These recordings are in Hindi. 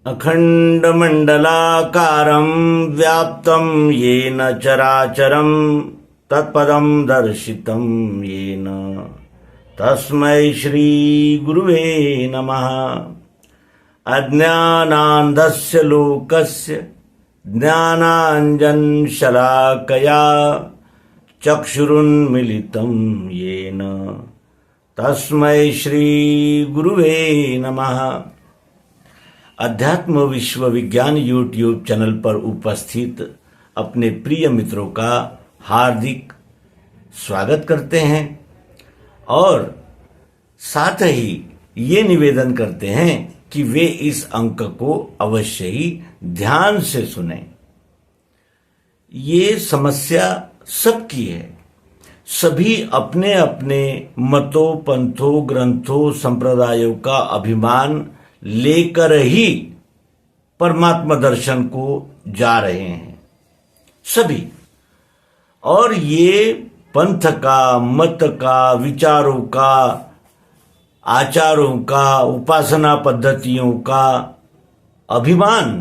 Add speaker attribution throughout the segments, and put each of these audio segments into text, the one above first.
Speaker 1: अखण्डमण्डलाकारं व्याप्तं येन चराचरं तत्पदं दर्शितं येन तस्मै श्रीगुरुवे नमः। अज्ञानान्धस्य लोकस्य ज्ञानाञ्जनशलाकया चक्षुरुन्मीलितं येन तस्मै श्रीगुरुवे नमः। अध्यात्म विश्व विज्ञान यूट्यूब चैनल पर उपस्थित अपने प्रिय मित्रों का हार्दिक स्वागत करते हैं और साथ ही ये निवेदन करते हैं कि वे इस अंक को अवश्य ही ध्यान से सुनें। ये समस्या सबकी है। सभी अपने अपने मतों, पंथों, ग्रंथों, संप्रदायों का अभिमान लेकर ही परमात्मा दर्शन को जा रहे हैं सभी। और ये पंथ का, मत का, विचारों का, आचारों का, उपासना पद्धतियों का अभिमान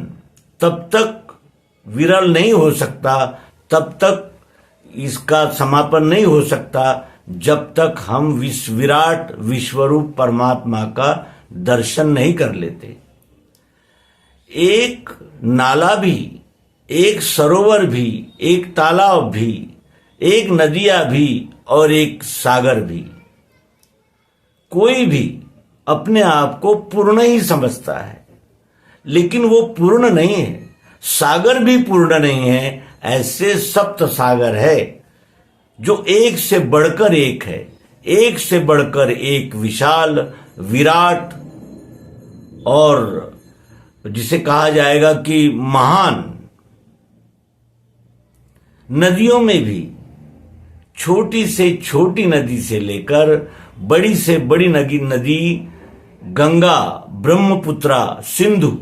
Speaker 1: तब तक विरल नहीं हो सकता, तब तक इसका समापन नहीं हो सकता जब तक हम विराट विश्वरूप परमात्मा का दर्शन नहीं कर लेते। एक नाला भी, एक सरोवर भी, एक तालाब भी, एक नदियां भी और एक सागर भी, कोई भी अपने आप को पूर्ण ही समझता है, लेकिन वो पूर्ण नहीं है। सागर भी पूर्ण नहीं है। ऐसे सप्त सागर है जो एक से बढ़कर एक है, एक से बढ़कर एक विशाल, विराट और जिसे कहा जाएगा कि महान। नदियों में भी छोटी से छोटी नदी से लेकर बड़ी से बड़ी नदी गंगा, ब्रह्मपुत्रा, सिंधु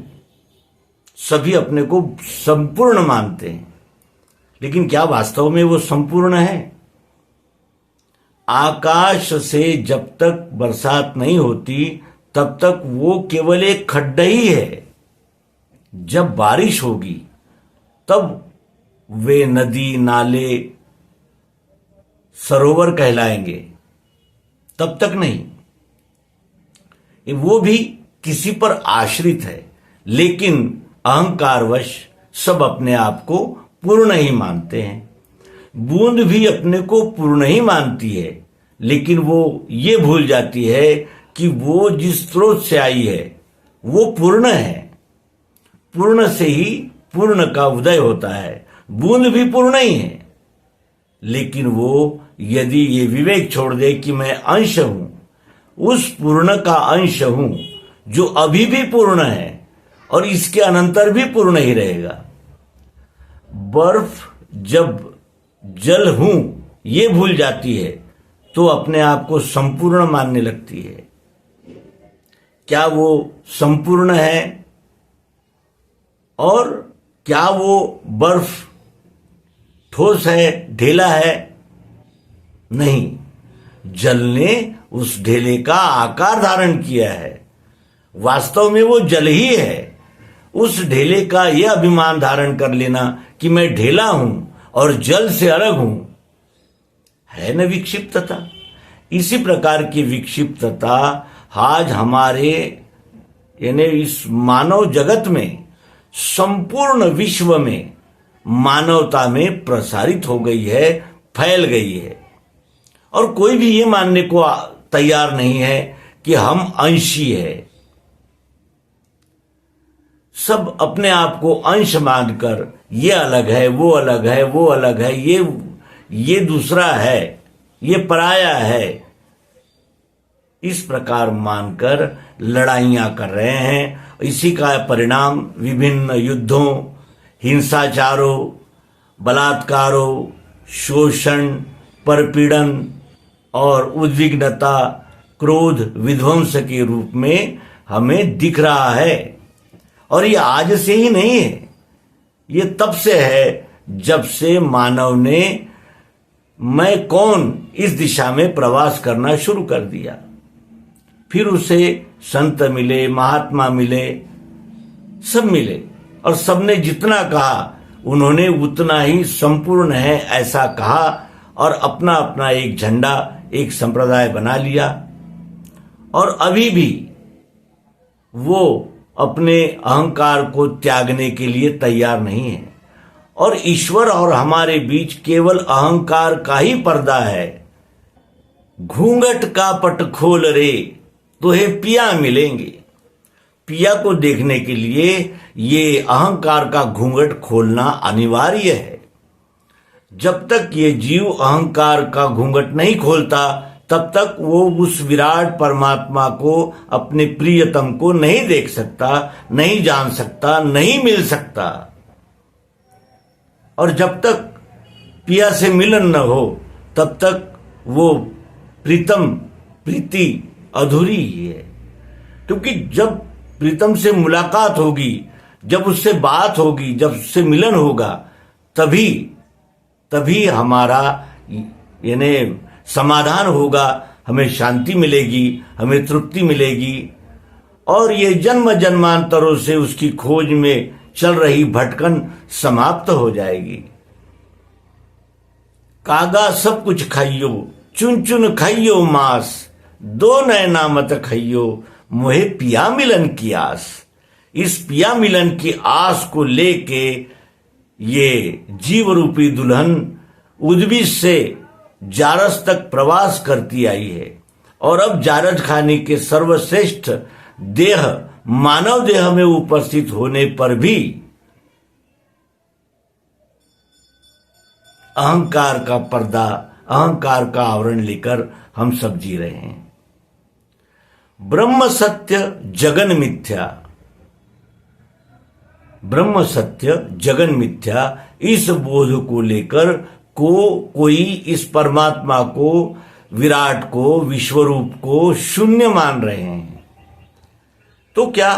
Speaker 1: सभी अपने को संपूर्ण मानते हैं, लेकिन क्या वास्तव में वो संपूर्ण है? आकाश से जब तक बरसात नहीं होती तब तक वो केवल एक खड्डा ही है। जब बारिश होगी तब वे नदी, नाले, सरोवर कहलाएंगे, तब तक नहीं। वो भी किसी पर आश्रित है, लेकिन अहंकारवश सब अपने आप को पूर्ण ही मानते हैं। बूंद भी अपने को पूर्ण ही मानती है, लेकिन वो ये भूल जाती है कि वो जिस स्रोत से आई है वो पूर्ण है। पूर्ण से ही पूर्ण का उदय होता है। बूंद भी पूर्ण ही है, लेकिन वो यदि ये विवेक छोड़ दे कि मैं अंश हूं, उस पूर्ण का अंश हूं जो अभी भी पूर्ण है और इसके अनंतर भी पूर्ण ही रहेगा। बर्फ जब जल हूं ये भूल जाती है तो अपने आप को संपूर्ण मानने लगती है। क्या वो संपूर्ण है? और क्या वो बर्फ ठोस है, ढेला है? नहीं, जल ने उस ढेले का आकार धारण किया है। वास्तव में वो जल ही है। उस ढेले का यह अभिमान धारण कर लेना कि मैं ढेला हूं और जल से अलग हूं, है न विक्षिप्तता। इसी प्रकार की विक्षिप्तता आज हमारे यानी इस मानव जगत में, संपूर्ण विश्व में, मानवता में प्रसारित हो गई है, फैल गई है। और कोई भी ये मानने को तैयार नहीं है कि हम अंशी है। सब अपने आप को अंश मानकर ये अलग है, वो अलग है, वो अलग है, ये दूसरा है, ये पराया है, इस प्रकार मानकर लड़ाइयां कर रहे हैं। इसी का परिणाम विभिन्न युद्धों, हिंसाचारों, बलात्कारों, शोषण, परपीड़न और उद्विग्नता, क्रोध, विध्वंस के रूप में हमें दिख रहा है। और ये आज से ही नहीं है, ये तब से है जब से मानव ने मैं कौन इस दिशा में प्रवास करना शुरू कर दिया। फिर उसे संत मिले, महात्मा मिले, सब मिले और सबने जितना कहा उन्होंने उतना ही संपूर्ण है ऐसा कहा और अपना अपना एक झंडा, एक संप्रदाय बना लिया। और अभी भी वो अपने अहंकार को त्यागने के लिए तैयार नहीं है। और ईश्वर और हमारे बीच केवल अहंकार का ही पर्दा है। घूंघट का पट खोल रे, तुहे पिया मिलेंगे। पिया को देखने के लिए ये अहंकार का घूंघट खोलना अनिवार्य है। जब तक ये जीव अहंकार का घूंघट नहीं खोलता तब तक वो उस विराट परमात्मा को, अपने प्रियतम को नहीं देख सकता, नहीं जान सकता, नहीं मिल सकता। और जब तक पिया से मिलन न हो तब तक वो प्रीति अधूरी ही है। क्योंकि जब प्रीतम से मुलाकात होगी, जब उससे बात होगी, जब उससे मिलन होगा, तभी हमारा यानी समाधान होगा, हमें शांति मिलेगी, हमें तृप्ति मिलेगी। और ये जन्म जन्मांतरों से उसकी खोज में चल रही भटकन समाप्त हो जाएगी। कागा सब कुछ खाइयो, चुन चुन खाइयो मांस, दो नैना मत खाइयो, मोहे पिया मिलन की आस। इस पिया मिलन की आस को लेके ये जीव रूपी दुल्हन उद्भिद से जारस तक प्रवास करती आई है। और अब जारज खाने के सर्वश्रेष्ठ देह, मानव देह में उपस्थित होने पर भी अहंकार का पर्दा, अहंकार का आवरण लेकर हम सब जी रहे हैं। ब्रह्म सत्य जगन मिथ्या, ब्रह्म सत्य जगन मिथ्या, इस बोध को लेकर कोई इस परमात्मा को, विराट को, विश्वरूप को शून्य मान रहे हैं। तो क्या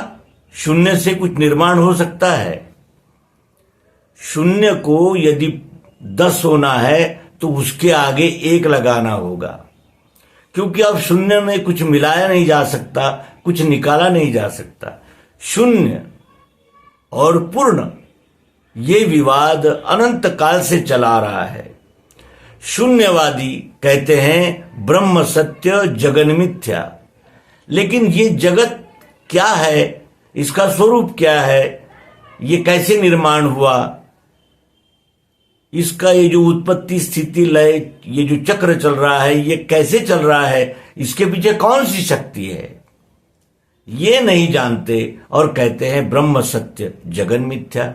Speaker 1: शून्य से कुछ निर्माण हो सकता है? शून्य को यदि 10 होना है तो उसके आगे 1 लगाना होगा। क्योंकि अब शून्य में कुछ मिलाया नहीं जा सकता, कुछ निकाला नहीं जा सकता। शून्य और पूर्ण, ये विवाद अनंत काल से चला रहा है। शून्यवादी कहते हैं ब्रह्म सत्य जगन मिथ्या। लेकिन ये जगत क्या है, इसका स्वरूप क्या है, ये कैसे निर्माण हुआ, इसका ये जो उत्पत्ति स्थिति लय, ये जो चक्र चल रहा है, ये कैसे चल रहा है, इसके पीछे कौन सी शक्ति है, ये नहीं जानते और कहते हैं ब्रह्म सत्य जगन मिथ्या।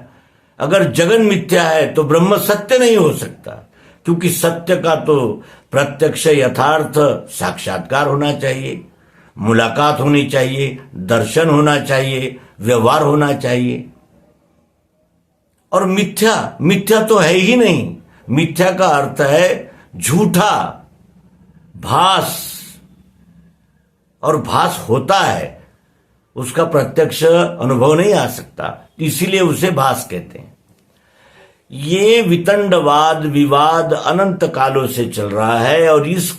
Speaker 1: अगर जगन मिथ्या है तो ब्रह्म सत्य नहीं हो सकता। क्योंकि सत्य का तो प्रत्यक्ष यथार्थ साक्षात्कार होना चाहिए, मुलाकात होनी चाहिए, दर्शन होना चाहिए, व्यवहार होना चाहिए। और मिथ्या तो है ही नहीं। मिथ्या का अर्थ है झूठा, भास। और भास होता है, उसका प्रत्यक्ष अनुभव नहीं आ सकता, इसीलिए उसे भास कहते हैं। ये वितंडवाद विवाद अनंत कालों से चल रहा है और इस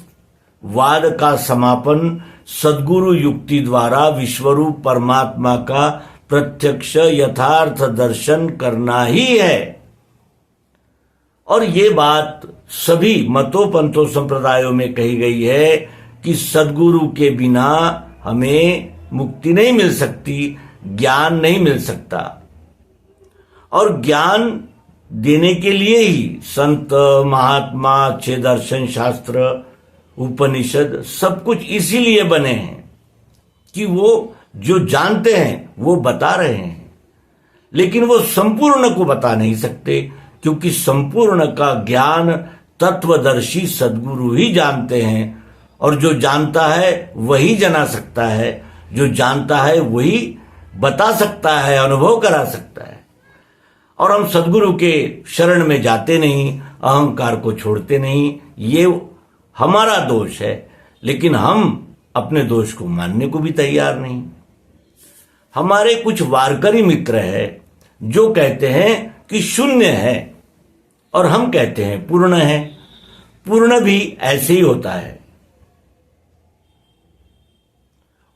Speaker 1: वाद का समापन सद्गुरु युक्ति द्वारा विश्वरूप परमात्मा का प्रत्यक्ष यथार्थ दर्शन करना ही है। और ये बात सभी मतों पंथों संप्रदायों में कही गई है कि सद्गुरु के बिना हमें मुक्ति नहीं मिल सकती, ज्ञान नहीं मिल सकता। और ज्ञान देने के लिए ही संत महात्मा, अच्छे दर्शन शास्त्र, उपनिषद सब कुछ इसीलिए बने हैं कि वो जो जानते हैं वो बता रहे हैं। लेकिन वो संपूर्ण को बता नहीं सकते, क्योंकि संपूर्ण का ज्ञान तत्वदर्शी सद्गुरु ही जानते हैं। और जो जानता है वही जना सकता है, जो जानता है वही बता सकता है, अनुभव करा सकता है। और हम सद्गुरु के शरण में जाते नहीं, अहंकार को छोड़ते नहीं, ये हमारा दोष है। लेकिन हम अपने दोष को मानने को भी तैयार नहीं। हमारे कुछ वारकरी मित्र हैं जो कहते हैं कि शून्य है और हम कहते हैं पूर्ण है। पूर्ण भी ऐसे ही होता है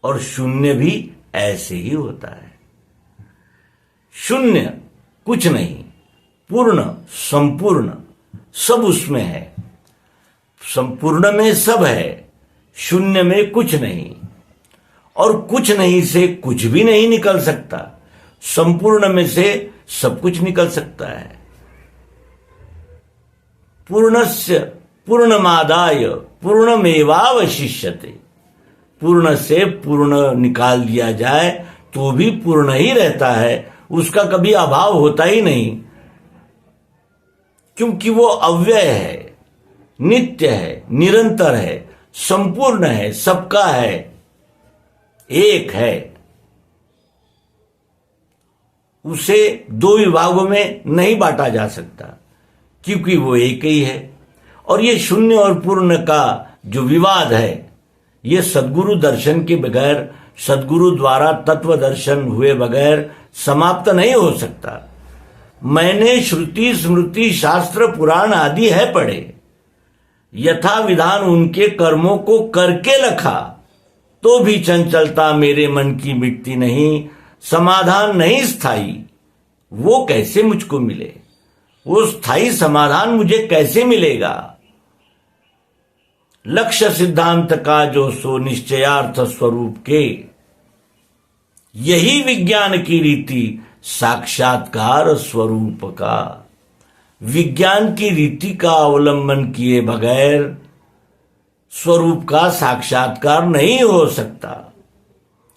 Speaker 1: और शून्य भी ऐसे ही होता है। शून्य कुछ नहीं, पूर्ण संपूर्ण सब उसमें है। संपूर्ण में सब है, शून्य में कुछ नहीं, और कुछ नहीं से कुछ भी नहीं निकल सकता। संपूर्ण में से सब कुछ निकल सकता है। पूर्णस्य पूर्णमादाय पूर्णमेवावशिष्यते। पूर्ण से पूर्ण निकाल दिया जाए तो भी पूर्ण ही रहता है, उसका कभी अभाव होता ही नहीं, क्योंकि वो अव्यय है, नित्य है, निरंतर है, संपूर्ण है, सबका है, एक है। उसे दो विभागों में नहीं बांटा जा सकता, क्योंकि वो एक ही है। और ये शून्य और पूर्ण का जो विवाद है, ये सद्गुरु दर्शन के बगैर, सद्गुरु द्वारा तत्व दर्शन हुए बगैर समाप्त नहीं हो सकता। मैंने श्रुति स्मृति शास्त्र पुराण आदि है पढ़े, यथा विधान उनके कर्मों को करके लखा, तो भी चंचलता मेरे मन की मिटती नहीं, समाधान नहीं स्थायी, वो कैसे मुझको मिले? वो स्थायी समाधान मुझे कैसे मिलेगा? लक्ष्य सिद्धांत का जो सो निश्चयार्थ स्वरूप के, यही विज्ञान की रीति साक्षात्कार स्वरूप का। विज्ञान की रीति का अवलंबन किए बगैर स्वरूप का साक्षात्कार नहीं हो सकता।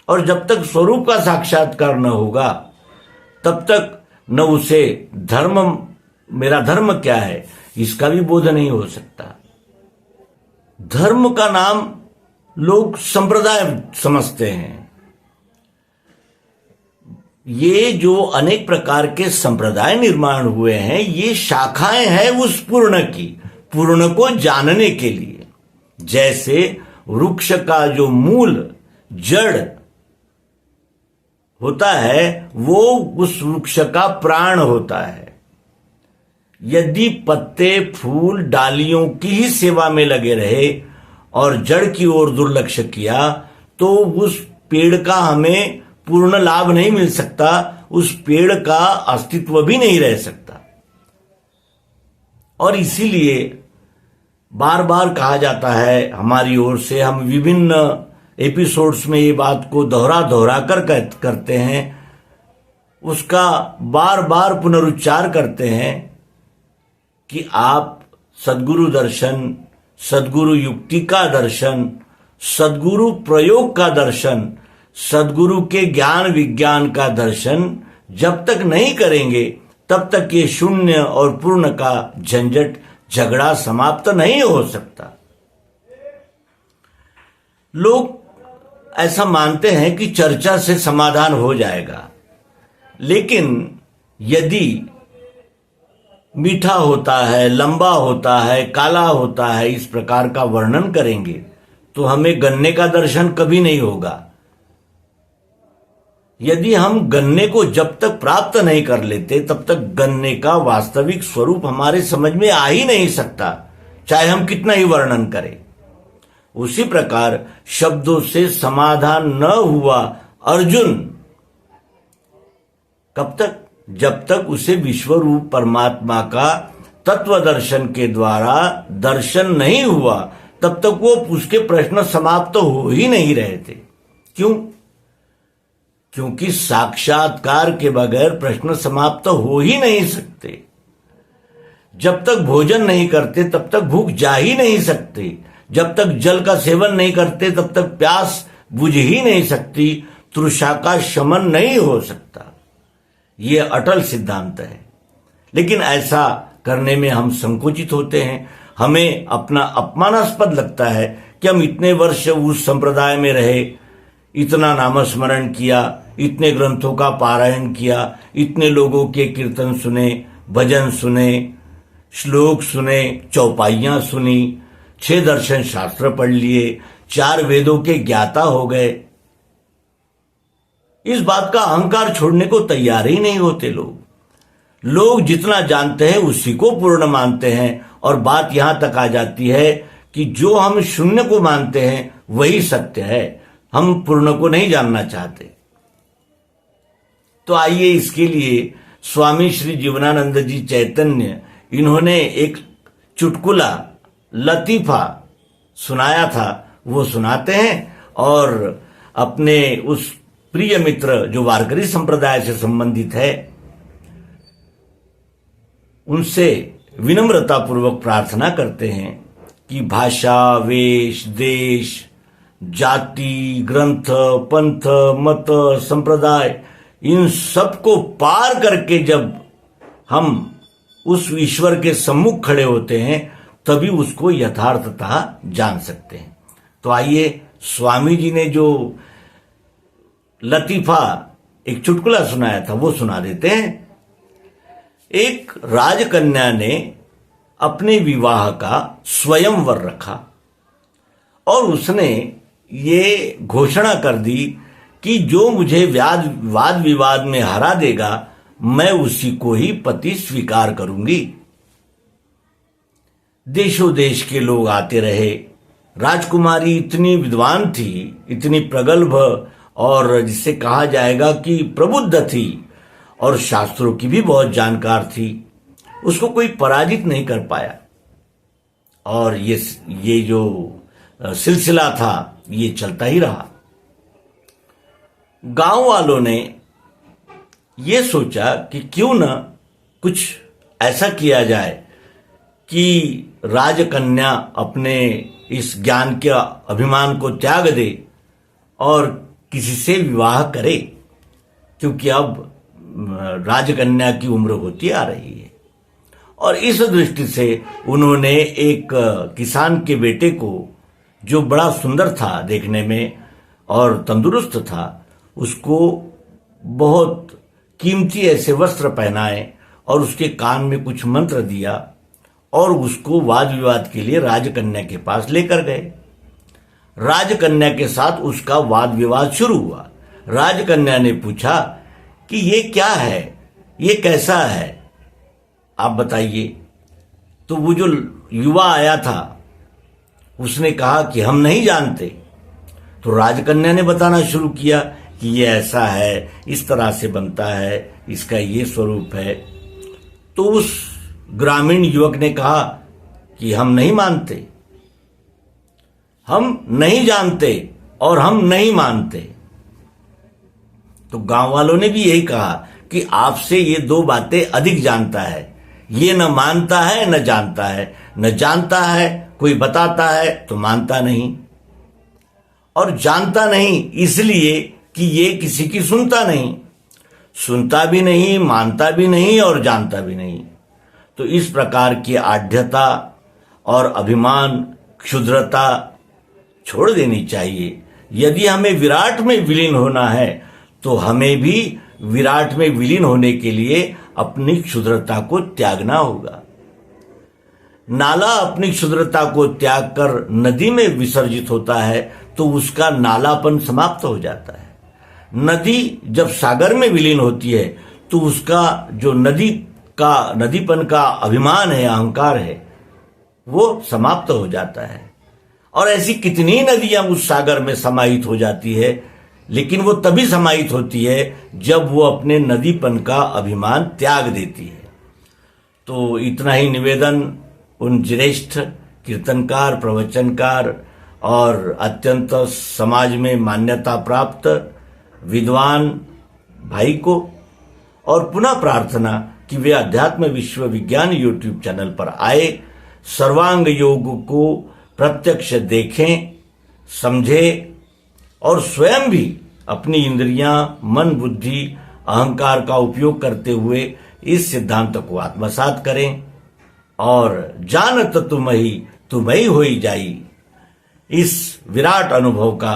Speaker 1: और जब तक स्वरूप का साक्षात्कार न होगा, तब तक न उसे धर्म, मेरा धर्म क्या है, इसका भी बोध नहीं हो सकता। धर्म का नाम लोग संप्रदाय समझते हैं। ये जो अनेक प्रकार के संप्रदाय निर्माण हुए हैं, ये शाखाएं हैं उस पूर्ण की, पूर्ण को जानने के लिए। जैसे वृक्ष का जो मूल जड़ होता है, वो उस वृक्ष का प्राण होता है। यदि पत्ते फूल डालियों की ही सेवा में लगे रहे और जड़ की ओर दुर्लक्ष्य किया, तो उस पेड़ का हमें पूर्ण लाभ नहीं मिल सकता, उस पेड़ का अस्तित्व भी नहीं रह सकता। और इसीलिए बार बार कहा जाता है हमारी ओर से, हम विभिन्न एपिसोड्स में ये बात को दोहरा दोहरा कर करते हैं, उसका बार बार पुनरुच्चार करते हैं कि आप सद्गुरु दर्शन, सद्गुरु युक्ति का दर्शन, सद्गुरु प्रयोग का दर्शन, सद्गुरु के ज्ञान विज्ञान का दर्शन जब तक नहीं करेंगे, तब तक ये शून्य और पूर्ण का झंझट झगड़ा समाप्त नहीं हो सकता। लोग ऐसा मानते हैं कि चर्चा से समाधान हो जाएगा, लेकिन यदि मीठा होता है, लंबा होता है, काला होता है, इस प्रकार का वर्णन करेंगे तो हमें गन्ने का दर्शन कभी नहीं होगा। यदि हम गन्ने को जब तक प्राप्त नहीं कर लेते, तब तक गन्ने का वास्तविक स्वरूप हमारे समझ में आ ही नहीं सकता, चाहे हम कितना ही वर्णन करें। उसी प्रकार शब्दों से समाधान न हुआ अर्जुन, कब तक? जब तक उसे विश्वरूप परमात्मा का तत्व दर्शन के द्वारा दर्शन नहीं हुआ, तब तक वो उसके प्रश्न समाप्त हो ही नहीं रहे थे। क्यों? क्योंकि साक्षात्कार के बगैर प्रश्न समाप्त हो ही नहीं सकते। जब तक भोजन नहीं करते तब तक भूख जा ही नहीं सकती, जब तक जल का सेवन नहीं करते तब तक प्यास बुझ ही नहीं सकती, तृषा का शमन नहीं हो सकता। ये अटल सिद्धांत है। लेकिन ऐसा करने में हम संकोचित होते हैं। हमें अपना अपमानास्पद लगता है कि हम इतने वर्ष उस संप्रदाय में रहे, इतना नामस्मरण किया, इतने ग्रंथों का पारायण किया, इतने लोगों के कीर्तन सुने, भजन सुने, श्लोक सुने, चौपाइयां सुनी, 6 दर्शन शास्त्र पढ़ लिए, 4 वेदों के ज्ञाता हो गए। इस बात का अहंकार छोड़ने को तैयार ही नहीं होते लोग जितना जानते हैं उसी को पूर्ण मानते हैं। और बात यहां तक आ जाती है कि जो हम शून्य को मानते हैं वही सत्य है, हम पूर्ण को नहीं जानना चाहते। तो आइए इसके लिए स्वामी श्री जीवनानंद जी चैतन्य, इन्होंने एक चुटकुला लतीफा सुनाया था, वो सुनाते हैं और अपने उस प्रिय मित्र जो वारकरी संप्रदाय से संबंधित है उनसे विनम्रता पूर्वक प्रार्थना करते हैं कि भाषा, वेश, देश, जाति, ग्रंथ, पंथ, मत, संप्रदाय, इन सबको पार करके जब हम उस ईश्वर के सम्मुख खड़े होते हैं तभी उसको यथार्थतः जान सकते हैं। तो आइए स्वामी जी ने जो लतीफा, एक चुटकुला सुनाया था, वो सुना देते हैं। एक राजकन्या ने अपने विवाह का स्वयंवर रखा और उसने ये घोषणा कर दी कि जो मुझे वाद विवाद में हरा देगा मैं उसी को ही पति स्वीकार करूंगी। देशों देश के लोग आते रहे। राजकुमारी इतनी विद्वान थी, इतनी प्रगल्भ और जिसे कहा जाएगा कि प्रबुद्ध थी और शास्त्रों की भी बहुत जानकार थी। उसको कोई पराजित नहीं कर पाया और ये जो सिलसिला था ये चलता ही रहा। गांव वालों ने ये सोचा कि क्यों न कुछ ऐसा किया जाए कि राजकन्या अपने इस ज्ञान के अभिमान को त्याग दे और किसी से विवाह करे, क्योंकि अब राजकन्या की उम्र होती आ रही है। और इस दृष्टि से उन्होंने एक किसान के बेटे को, जो बड़ा सुंदर था देखने में और तंदुरुस्त था, उसको बहुत कीमती ऐसे वस्त्र पहनाए और उसके कान में कुछ मंत्र दिया और उसको वाद विवाद के लिए राजकन्या के पास लेकर गए। राजकन्या के साथ उसका वाद विवाद शुरू हुआ। राजकन्या ने पूछा कि ये क्या है, ये कैसा है, आप बताइए। तो वो जो युवा आया था उसने कहा कि हम नहीं जानते। तो राजकन्या ने बताना शुरू किया कि ये ऐसा है, इस तरह से बनता है, इसका ये स्वरूप है। तो उस ग्रामीण युवक ने कहा कि हम नहीं मानते, हम नहीं जानते और हम नहीं मानते। तो गांव वालों ने भी यही कहा कि आपसे ये दो बातें अधिक जानता है, ये न मानता है न जानता है, न जानता है कोई बताता है तो मानता नहीं, और जानता नहीं इसलिए कि ये किसी की सुनता नहीं, सुनता भी नहीं, मानता भी नहीं और जानता भी नहीं। तो इस प्रकार की आढ़्यता और अभिमान, क्षुद्रता छोड़ देनी चाहिए। यदि हमें विराट में विलीन होना है तो हमें भी विराट में विलीन होने के लिए अपनी क्षुद्रता को त्यागना होगा। नाला अपनी क्षुद्रता को त्याग कर नदी में विसर्जित होता है तो उसका नालापन समाप्त हो जाता है। नदी जब सागर में विलीन होती है तो उसका जो नदीपन का अभिमान है, अहंकार है, वो समाप्त हो जाता है। और ऐसी कितनी नदियां उस सागर में समाहित हो जाती है, लेकिन वो तभी समाहित होती है जब वो अपने नदीपन का अभिमान त्याग देती है। तो इतना ही निवेदन उन श्रेष्ठ कीर्तनकार, प्रवचनकार और अत्यंत समाज में मान्यता प्राप्त विद्वान भाई को, और पुनः प्रार्थना कि वे अध्यात्म विश्व विज्ञान यूट्यूब चैनल पर आए, सर्वांग योग को प्रत्यक्ष देखें, समझें और स्वयं भी अपनी इंद्रियां, मन, बुद्धि, अहंकार का उपयोग करते हुए इस सिद्धांत को आत्मसात करें और जानत तुम ही होई जाई, इस विराट अनुभव का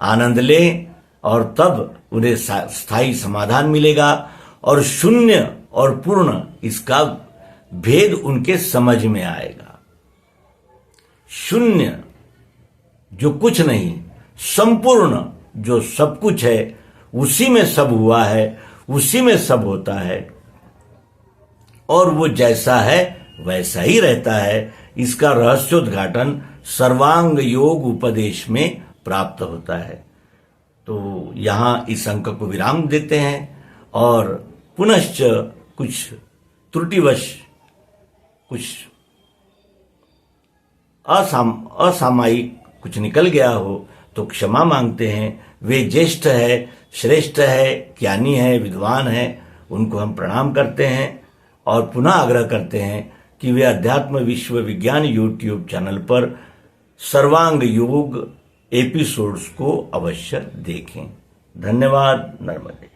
Speaker 1: आनंद लें और तब उन्हें स्थायी समाधान मिलेगा और शून्य और पूर्ण इसका भेद उनके समझ में आएगा। शून्य जो कुछ नहीं, संपूर्ण जो सब कुछ है, उसी में सब हुआ है, उसी में सब होता है और वो जैसा है वैसा ही रहता है। इसका रहस्योद्घाटन सर्वांग योग उपदेश में प्राप्त होता है। तो यहां इस अंक को विराम देते हैं और पुनश्च कुछ त्रुटिवश कुछ असामायिक कुछ निकल गया हो तो क्षमा मांगते हैं। वे ज्येष्ठ है, श्रेष्ठ है, ज्ञानी है, विद्वान है, उनको हम प्रणाम करते हैं और पुनः आग्रह करते हैं कि वे अध्यात्म विश्व विज्ञान यूट्यूब चैनल पर सर्वांग योग एपिसोड्स को अवश्य देखें। धन्यवाद। नर्मदे।